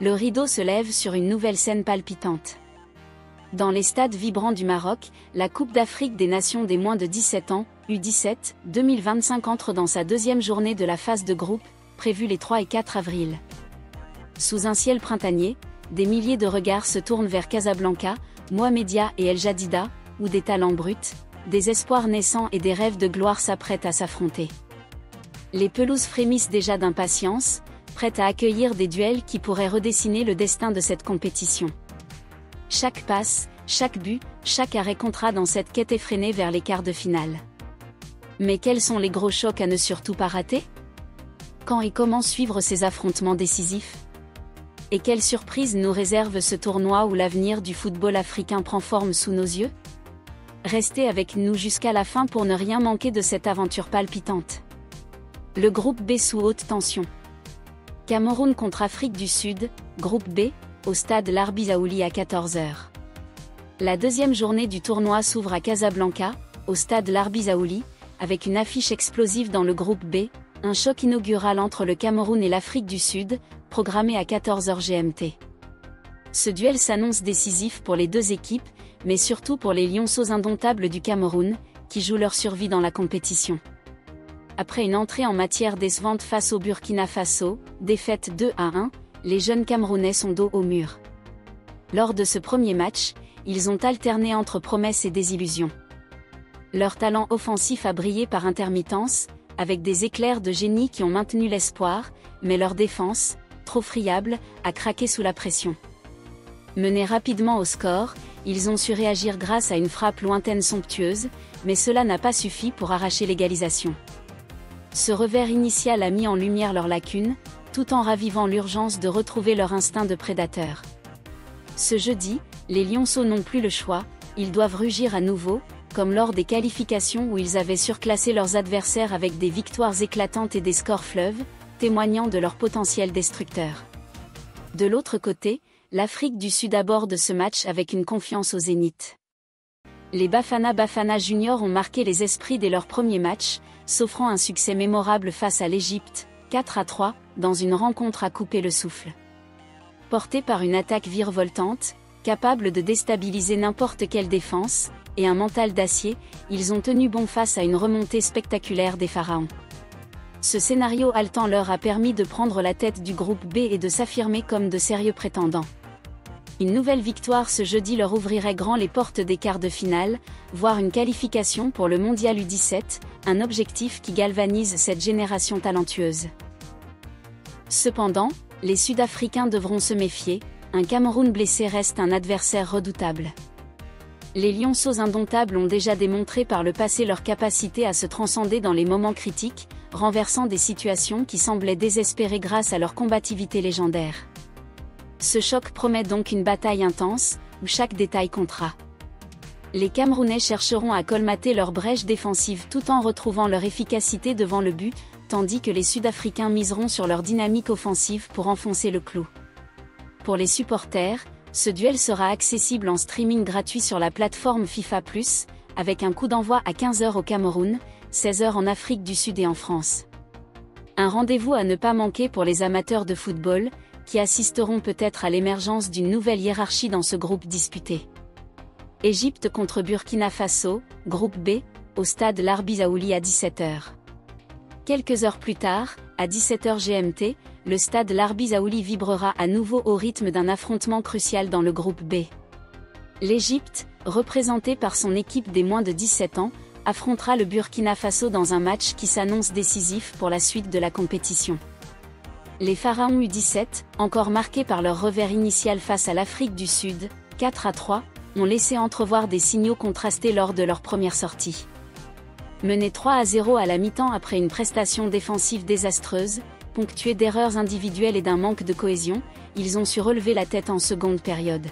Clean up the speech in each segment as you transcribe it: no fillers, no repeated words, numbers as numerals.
le rideau se lève sur une nouvelle scène palpitante. Dans les stades vibrants du Maroc, la Coupe d'Afrique des Nations des moins de 17 ans, U17, 2025 entre dans sa deuxième journée de la phase de groupe, prévue les 3 et 4 avril. Sous un ciel printanier, des milliers de regards se tournent vers Casablanca, Mohamedia et El Jadida, où des talents bruts, des espoirs naissants et des rêves de gloire s'apprêtent à s'affronter. Les pelouses frémissent déjà d'impatience, prêtes à accueillir des duels qui pourraient redessiner le destin de cette compétition. Chaque passe, chaque but, chaque arrêt comptera dans cette quête effrénée vers les quarts de finale. Mais quels sont les gros chocs à ne surtout pas rater? Quand et comment suivre ces affrontements décisifs? Et quelle surprise nous réserve ce tournoi où l'avenir du football africain prend forme sous nos yeux? Restez avec nous jusqu'à la fin pour ne rien manquer de cette aventure palpitante. Le groupe B sous haute tension. Cameroun contre Afrique du Sud, groupe B, au stade Larbi Zaouli à 14h. La deuxième journée du tournoi s'ouvre à Casablanca, au stade Larbi Zaouli, avec une affiche explosive dans le groupe B, un choc inaugural entre le Cameroun et l'Afrique du Sud, programmé à 14h GMT. Ce duel s'annonce décisif pour les deux équipes, mais surtout pour les lionceaux indomptables du Cameroun, qui jouent leur survie dans la compétition. Après une entrée en matière décevante face au Burkina Faso, défaite 2-1, les jeunes Camerounais sont dos au mur. Lors de ce premier match, ils ont alterné entre promesses et désillusions. Leur talent offensif a brillé par intermittence, avec des éclairs de génie qui ont maintenu l'espoir, mais leur défense, trop friable, a craqué sous la pression. Menés rapidement au score, ils ont su réagir grâce à une frappe lointaine somptueuse, mais cela n'a pas suffi pour arracher l'égalisation. Ce revers initial a mis en lumière leurs lacunes, tout en ravivant l'urgence de retrouver leur instinct de prédateur. Ce jeudi, les lionceaux n'ont plus le choix, ils doivent rugir à nouveau, comme lors des qualifications où ils avaient surclassé leurs adversaires avec des victoires éclatantes et des scores fleuves, témoignant de leur potentiel destructeur. De l'autre côté, l'Afrique du Sud aborde ce match avec une confiance au zénith. Les Bafana Juniors ont marqué les esprits dès leur premier match, s'offrant un succès mémorable face à l'Égypte, 4-3, dans une rencontre à couper le souffle. Portés par une attaque virevoltante, capable de déstabiliser n'importe quelle défense, et un mental d'acier, ils ont tenu bon face à une remontée spectaculaire des Pharaons. Ce scénario haletant leur a permis de prendre la tête du groupe B et de s'affirmer comme de sérieux prétendants. Une nouvelle victoire ce jeudi leur ouvrirait grand les portes des quarts de finale, voire une qualification pour le Mondial U17, un objectif qui galvanise cette génération talentueuse. Cependant, les Sud-Africains devront se méfier, un Cameroun blessé reste un adversaire redoutable. Les lionceaux indomptables ont déjà démontré par le passé leur capacité à se transcender dans les moments critiques, renversant des situations qui semblaient désespérées grâce à leur combativité légendaire. Ce choc promet donc une bataille intense, où chaque détail comptera. Les Camerounais chercheront à colmater leur brèche défensive tout en retrouvant leur efficacité devant le but, tandis que les Sud-Africains miseront sur leur dynamique offensive pour enfoncer le clou. Pour les supporters, ce duel sera accessible en streaming gratuit sur la plateforme FIFA+, avec un coup d'envoi à 15h au Cameroun, 16h en Afrique du Sud et en France. Un rendez-vous à ne pas manquer pour les amateurs de football, qui assisteront peut-être à l'émergence d'une nouvelle hiérarchie dans ce groupe disputé. Égypte contre Burkina Faso, groupe B, au stade Larbi Zaouli à 17h. Quelques heures plus tard, à 17h GMT, le stade Larbi Zaouli vibrera à nouveau au rythme d'un affrontement crucial dans le groupe B. L'Égypte, représentée par son équipe des moins de 17 ans, affrontera le Burkina Faso dans un match qui s'annonce décisif pour la suite de la compétition. Les Pharaons U17, encore marqués par leur revers initial face à l'Afrique du Sud, 4-3, ont laissé entrevoir des signaux contrastés lors de leur première sortie. Menés 3-0 à la mi-temps après une prestation défensive désastreuse, ponctuée d'erreurs individuelles et d'un manque de cohésion, ils ont su relever la tête en seconde période.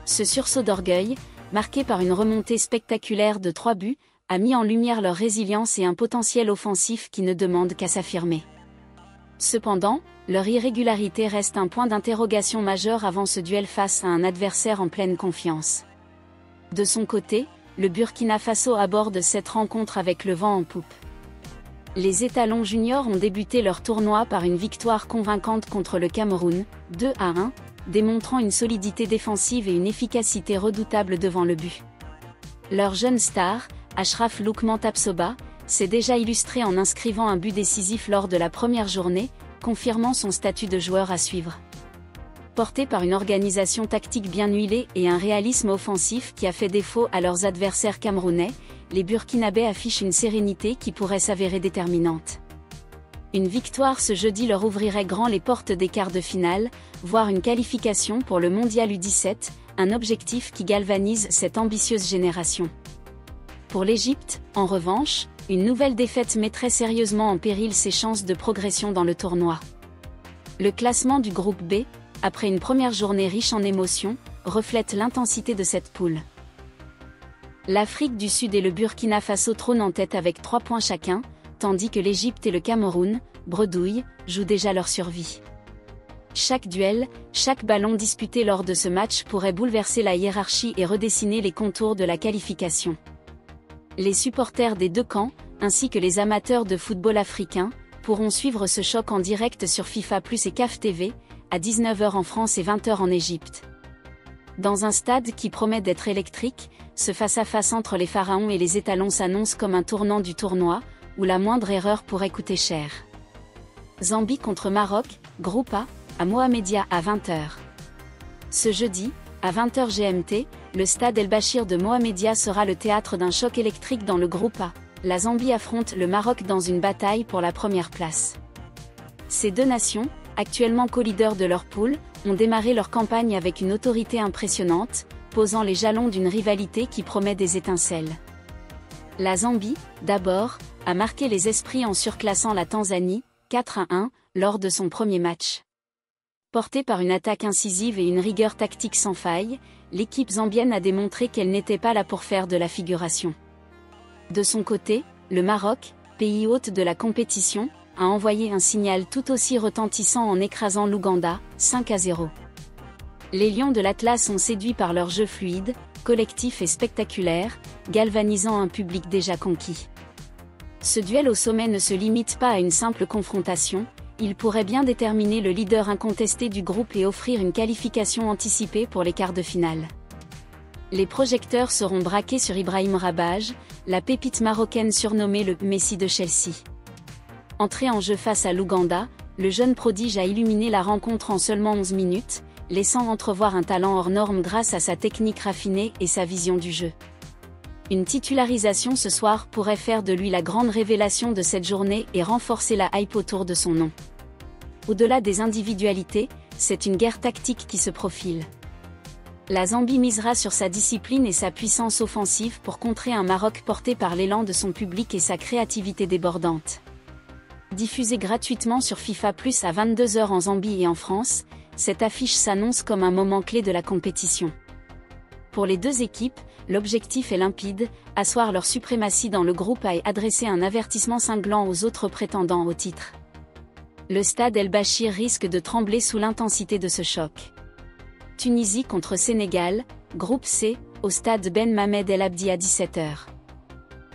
Ce sursaut d'orgueil, marqué par une remontée spectaculaire de 3 buts, a mis en lumière leur résilience et un potentiel offensif qui ne demande qu'à s'affirmer. Cependant, leur irrégularité reste un point d'interrogation majeur avant ce duel face à un adversaire en pleine confiance. De son côté, le Burkina Faso aborde cette rencontre avec le vent en poupe. Les étalons juniors ont débuté leur tournoi par une victoire convaincante contre le Cameroun, 2-1, démontrant une solidité défensive et une efficacité redoutable devant le but. Leur jeune star, Achraf Loukman Tapsoba, s'est déjà illustré en inscrivant un but décisif lors de la première journée, confirmant son statut de joueur à suivre. Porté par une organisation tactique bien huilée et un réalisme offensif qui a fait défaut à leurs adversaires camerounais, les Burkinabés affichent une sérénité qui pourrait s'avérer déterminante. Une victoire ce jeudi leur ouvrirait grand les portes des quarts de finale, voire une qualification pour le Mondial U17, un objectif qui galvanise cette ambitieuse génération. Pour l'Égypte, en revanche, une nouvelle défaite mettrait sérieusement en péril ses chances de progression dans le tournoi. Le classement du groupe B, après une première journée riche en émotions, reflète l'intensité de cette poule. L'Afrique du Sud et le Burkina Faso trônent en tête avec 3 points chacun, tandis que l'Égypte et le Cameroun, bredouilles, jouent déjà leur survie. Chaque duel, chaque ballon disputé lors de ce match pourrait bouleverser la hiérarchie et redessiner les contours de la qualification. Les supporters des deux camps, ainsi que les amateurs de football africain, pourront suivre ce choc en direct sur FIFA Plus et CAF TV, à 19h en France et 20h en Égypte. Dans un stade qui promet d'être électrique, ce face-à-face entre les pharaons et les étalons s'annonce comme un tournant du tournoi, où la moindre erreur pourrait coûter cher. Zambie contre Maroc, groupe A, à Mohamedia à 20h. Ce jeudi, à 20h GMT, le stade El Bachir de Mohamedia sera le théâtre d'un choc électrique dans le groupe A. La Zambie affronte le Maroc dans une bataille pour la première place. Ces deux nations, actuellement co-leaders de leur poule, ont démarré leur campagne avec une autorité impressionnante, posant les jalons d'une rivalité qui promet des étincelles. La Zambie, d'abord, a marqué les esprits en surclassant la Tanzanie, 4-1, lors de son premier match. Portée par une attaque incisive et une rigueur tactique sans faille, l'équipe zambienne a démontré qu'elle n'était pas là pour faire de la figuration. De son côté, le Maroc, pays hôte de la compétition, a envoyé un signal tout aussi retentissant en écrasant l'Ouganda, 5-0. Les Lions de l'Atlas sont séduits par leur jeu fluide, collectif et spectaculaire, galvanisant un public déjà conquis. Ce duel au sommet ne se limite pas à une simple confrontation, il pourrait bien déterminer le leader incontesté du groupe et offrir une qualification anticipée pour les quarts de finale. Les projecteurs seront braqués sur Ibrahim Rabaj, la pépite marocaine surnommée le Messi de Chelsea. Entré en jeu face à l'Ouganda, le jeune prodige a illuminé la rencontre en seulement 11 minutes, laissant entrevoir un talent hors norme grâce à sa technique raffinée et sa vision du jeu. Une titularisation ce soir pourrait faire de lui la grande révélation de cette journée et renforcer la hype autour de son nom. Au-delà des individualités, c'est une guerre tactique qui se profile. La Zambie misera sur sa discipline et sa puissance offensive pour contrer un Maroc porté par l'élan de son public et sa créativité débordante. Diffusée gratuitement sur FIFA Plus à 22h en Zambie et en France, cette affiche s'annonce comme un moment clé de la compétition. Pour les deux équipes, l'objectif est limpide, asseoir leur suprématie dans le groupe A et adresser un avertissement cinglant aux autres prétendants au titre. Le stade El Bachir risque de trembler sous l'intensité de ce choc. Tunisie contre Sénégal, groupe C, au stade Ben Mamed El Abdi à 17h.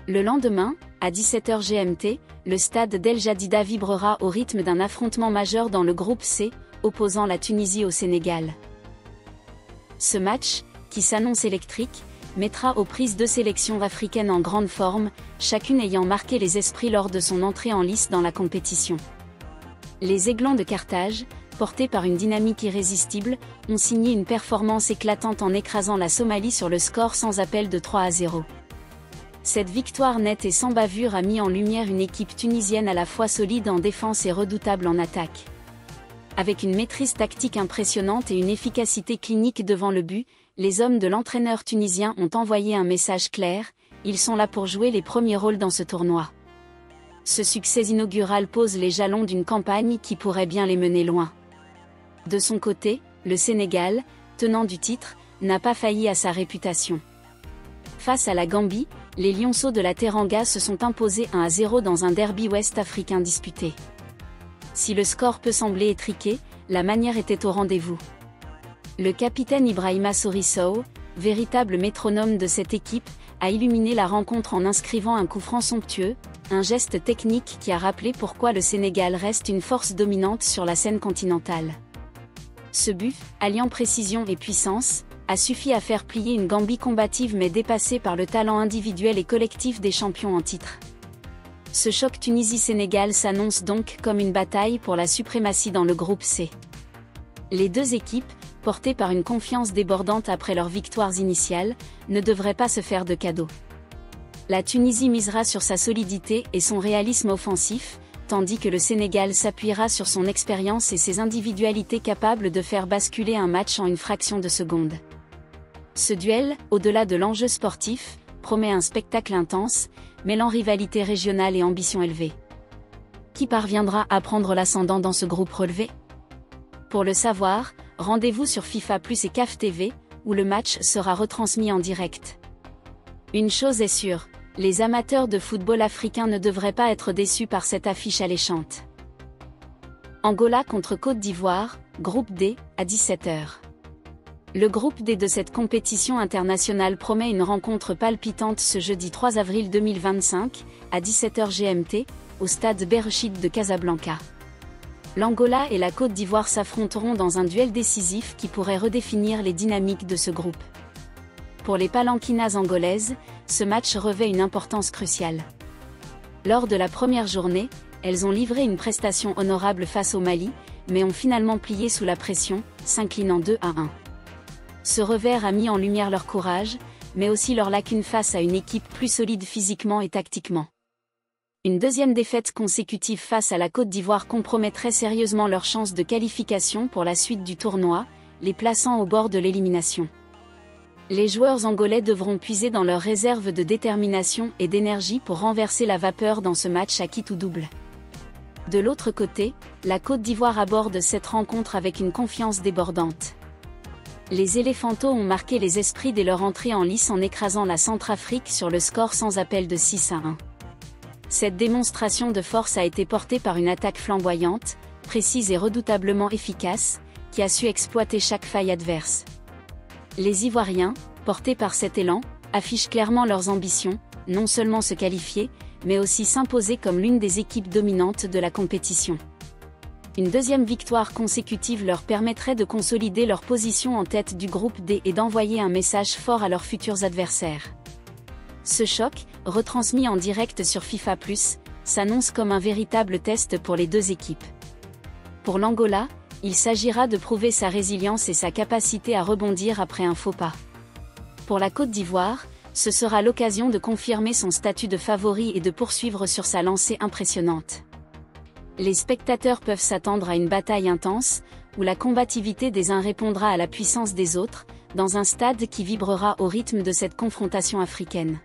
Le lendemain, à 17h GMT, le stade d'El Jadida vibrera au rythme d'un affrontement majeur dans le groupe C, opposant la Tunisie au Sénégal. Ce match, qui s'annonce électrique, mettra aux prises deux sélections africaines en grande forme, chacune ayant marqué les esprits lors de son entrée en lice dans la compétition. Les Aiglons de Carthage, portés par une dynamique irrésistible, ont signé une performance éclatante en écrasant la Somalie sur le score sans appel de 3-0. Cette victoire nette et sans bavure a mis en lumière une équipe tunisienne à la fois solide en défense et redoutable en attaque. Avec une maîtrise tactique impressionnante et une efficacité clinique devant le but, les hommes de l'entraîneur tunisien ont envoyé un message clair, ils sont là pour jouer les premiers rôles dans ce tournoi. Ce succès inaugural pose les jalons d'une campagne qui pourrait bien les mener loin. De son côté, le Sénégal, tenant du titre, n'a pas failli à sa réputation. Face à la Gambie, les Lionceaux de la Teranga se sont imposés 1-0 dans un derby ouest-africain disputé. Si le score peut sembler étriqué, la manière était au rendez-vous. Le capitaine Ibrahima Sorissow, véritable métronome de cette équipe, a illuminé la rencontre en inscrivant un coup franc somptueux, un geste technique qui a rappelé pourquoi le Sénégal reste une force dominante sur la scène continentale. Ce but, alliant précision et puissance, a suffi à faire plier une Gambie combative mais dépassée par le talent individuel et collectif des champions en titre. Ce choc Tunisie-Sénégal s'annonce donc comme une bataille pour la suprématie dans le groupe C. Les deux équipes, portées par une confiance débordante après leurs victoires initiales, ne devraient pas se faire de cadeaux. La Tunisie misera sur sa solidité et son réalisme offensif, tandis que le Sénégal s'appuiera sur son expérience et ses individualités capables de faire basculer un match en une fraction de seconde. Ce duel, au-delà de l'enjeu sportif, promet un spectacle intense, mêlant rivalité régionale et ambition élevée. Qui parviendra à prendre l'ascendant dans ce groupe relevé? Pour le savoir, rendez-vous sur FIFA Plus et CAF TV, où le match sera retransmis en direct. Une chose est sûre, les amateurs de football africain ne devraient pas être déçus par cette affiche alléchante. Angola contre Côte d'Ivoire, groupe D, à 17h. Le groupe D de cette compétition internationale promet une rencontre palpitante ce jeudi 3 avril 2025, à 17h GMT, au stade Berchid de Casablanca. L'Angola et la Côte d'Ivoire s'affronteront dans un duel décisif qui pourrait redéfinir les dynamiques de ce groupe. Pour les palanquinas angolaises, ce match revêt une importance cruciale. Lors de la première journée, elles ont livré une prestation honorable face au Mali, mais ont finalement plié sous la pression, s'inclinant 2-1. Ce revers a mis en lumière leur courage, mais aussi leurs lacunes face à une équipe plus solide physiquement et tactiquement. Une deuxième défaite consécutive face à la Côte d'Ivoire compromettrait sérieusement leurs chances de qualification pour la suite du tournoi, les plaçant au bord de l'élimination. Les joueurs angolais devront puiser dans leurs réserves de détermination et d'énergie pour renverser la vapeur dans ce match à quitte ou double. De l'autre côté, la Côte d'Ivoire aborde cette rencontre avec une confiance débordante. Les Éléphantos ont marqué les esprits dès leur entrée en lice en écrasant la Centrafrique sur le score sans appel de 6-1. Cette démonstration de force a été portée par une attaque flamboyante, précise et redoutablement efficace, qui a su exploiter chaque faille adverse. Les Ivoiriens, portés par cet élan, affichent clairement leurs ambitions, non seulement se qualifier, mais aussi s'imposer comme l'une des équipes dominantes de la compétition. Une deuxième victoire consécutive leur permettrait de consolider leur position en tête du groupe D et d'envoyer un message fort à leurs futurs adversaires. Ce choc, retransmis en direct sur FIFA+, s'annonce comme un véritable test pour les deux équipes. Pour l'Angola, il s'agira de prouver sa résilience et sa capacité à rebondir après un faux pas. Pour la Côte d'Ivoire, ce sera l'occasion de confirmer son statut de favori et de poursuivre sur sa lancée impressionnante. Les spectateurs peuvent s'attendre à une bataille intense, où la combativité des uns répondra à la puissance des autres, dans un stade qui vibrera au rythme de cette confrontation africaine.